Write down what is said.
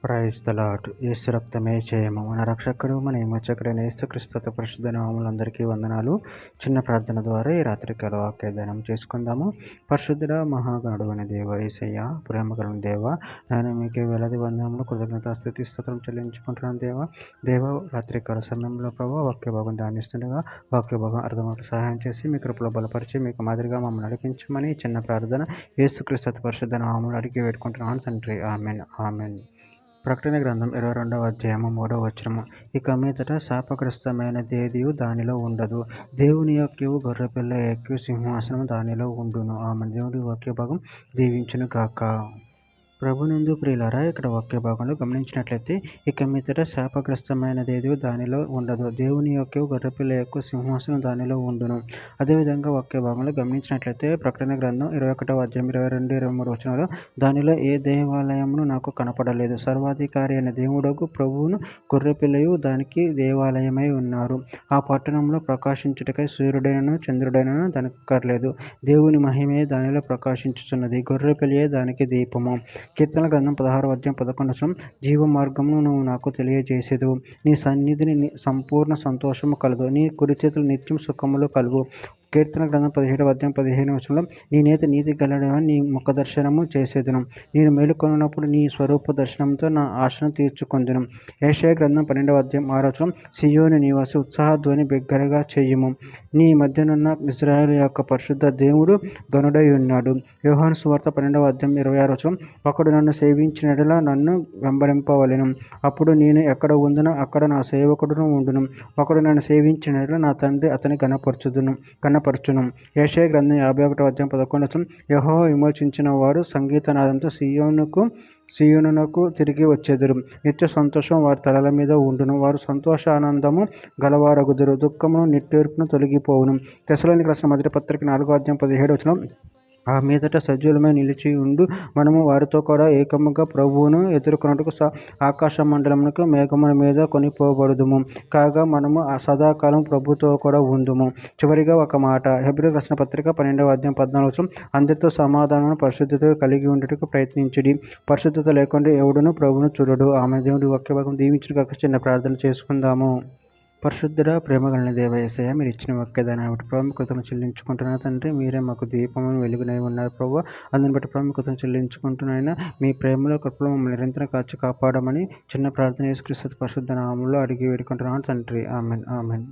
Praise the lord. యేసు రక్తమే జయము. మన రక్షకుడు మన విమోచకుడైన యేసుక్రీస్తు పరిశుద్ధ నామములందరికీ వందనాలు. చిన్న ప్రార్థన ద్వారా ఈ రాత్రికాల వాక్యదానం చేసుకుందాము. పరిశుద్ధుడ మహాగణుడు అనే దేవ యేసయ్య, ప్రేమగల దేవ, నేను మీకు వేలాది వందనములు కృతజ్ఞతాస్తుతి స్తోత్రం చెల్లించుకుంటున్నాను దేవ రాత్రికాల సమయంలో ప్రభావ వాక్య భాగం ధ్యానిస్తుండగా వాక్య భాగం అర్థమవుతూ సహాయం చేసి మీ కృపలో బలపరిచి మీకు మాదిరిగా మమ్మల్ని నడిపించమని చిన్న ప్రార్థన యేసుక్రీస్తు పరిశుద్ధ నామములు అడిగి వేడుకుంటున్నాను తండ్రి. Amen amen. ప్రకటన గ్రంథం 22వ అధ్యాయము 3వ వచనము. ఇక మీదట శాపగ్రస్తమైనదేదియు దానిలో ఉండదు. దేవుని యొక్కయు గొర్రెపిల్ల యొక్కయు సింహాసనం దానిలో ఉండును. ఆమె దేవుడి వాక్య భాగం దీవించును గాక. ప్రభునందు ప్రియులారా, ఇక్కడ వాక్య భాగంలో గమనించినట్లయితే ఇక మీదట శాపగ్రస్తమైనదేదో దానిలో ఉండదు. దేవుని యొక్క గొర్రెపిల్ల యొక్క సింహాసనం దానిలో ఉండును. అదేవిధంగా వాక్య భాగంలో గమనించినట్లయితే ప్రకటన గ్రంథం 21వ అధ్యాయం 22, 23 వచనాలు, దానిలో ఏ దేవాలయమును నాకు కనపడలేదు. సర్వాధికారి అయిన దేవుడకు ప్రభువును గొర్రెపిల్లయు దానికి దేవాలయమై ఉన్నారు. ఆ పట్టణంలో ప్రకాశించుటకై సూర్యుడైనను చంద్రుడైనను దానికక్కర్లేదు. దేవుని మహిమే దానిలో ప్రకాశించుచున్నది. గొర్రెపిల్లయే దానికి దీపము. కీర్తన గ్రంథం 16వ అధ్యాయం 11 జీవ మార్గమును నువ్వు నాకు తెలియజేసేదు. నీ సన్నిధిని సంపూర్ణ సంతోషము కలదు. నీ కుడి చేతులు నిత్యం సుఖములు కలుగు. కీర్తన గ్రంథం 17వ అధ్యాయం 15వ వచనంలో, నేనైతే నీతి గలడని నీ ముఖ దర్శనము చేసేదను. నేను మేలుకొన్నప్పుడు నీ స్వరూప దర్శనంతో నా ఆశను తీర్చుకొందును. యెషయా గ్రంథం 12వ అధ్యాయం 6వ వచనం, సీయోను నివాసి ఉత్సాహధ్వని బిగ్గరగా చెయ్యము. నీ మధ్యనున్న ఇశ్రాయేలు యొక్క పరిశుద్ధ దేవుడు గనుడై ఉన్నాడు. యోహాను సువార్త 12వ అధ్యాయం 26వ వచనం, ఒకడు నన్ను సేవించిన యెడల నన్ను వెంబడింపవలెను. అప్పుడు నేను ఎక్కడ ఉందునో అక్కడ నా సేవకుడును ఉండును. ఒకడు నన్ను సేవించిన యెడల నా తండ్రి అతని కనపరచును. యెషయా గ్రంథం 51వ అధ్యాయం 11వ వచనం, యెహోవా విమోచించిన వారు సంగీతనాదంతో సీయోనునకు తిరిగి వచ్చెదరు. నిత్య సంతోషం వారి తలల మీద ఉండును. వారు సంతోషానందము గలవారగుదురు. దుఃఖమును నిట్టూర్పును తొలగిపోవును. తెస్సలోనికయులకు రాసిన మొదటి పత్రిక 4వ అధ్యాయం 17వ వచనం, ఆ మీదట సజీవులమై నిలిచి ఉండు మనము వారితో కూడా ఏకముగా ప్రభువును ఎదుర్కొన్నట్టుకు ఆకాశ మండలమునకు మేఘముల మీద కొనిపోబడుదుము. కాగా మనము సదాకాలం ప్రభుతో కూడా ఉందుము. చివరిగా ఒక మాట, హెబ్రీయులకు రాసిన పత్రిక 12వ అధ్యాయం 14వ వచనం, అందరితో సమాధానము పరిశుద్ధత కలిగి ఉండటకు ప్రయత్నించుడి. పరిశుద్ధత లేకుండా ఎవడును ప్రభువును చూడడు. ఆమె దేవుడి వాక్య భాగం దీవించిన కాక చిన్న ప్రార్థన చేసుకుందాము. పరిశుద్ధుడ ప్రేమగల దేవ యేసయ్య, మీరు ఇచ్చిన వాక్యదాన్ని బట్టి ప్రభు కృతజ్ఞతలు చెల్లించుకుంటున్నా తండ్రి. మీరే మాకు దీపమును వెలుగునై ఉన్నారు ప్రభు. అందుని బట్టి ప్రభు కృతజ్ఞతలు చెల్లించుకుంటున్నాయినా మీ ప్రేమలో కృపలో మమ్మల్ని నిరంతరం కాచి కాపాడమని చిన్న ప్రార్థన యేసుక్రీస్తు పరిశుద్ధ నామములో అడిగి వేడుకుంటున్నాను తండ్రి. Amen amen.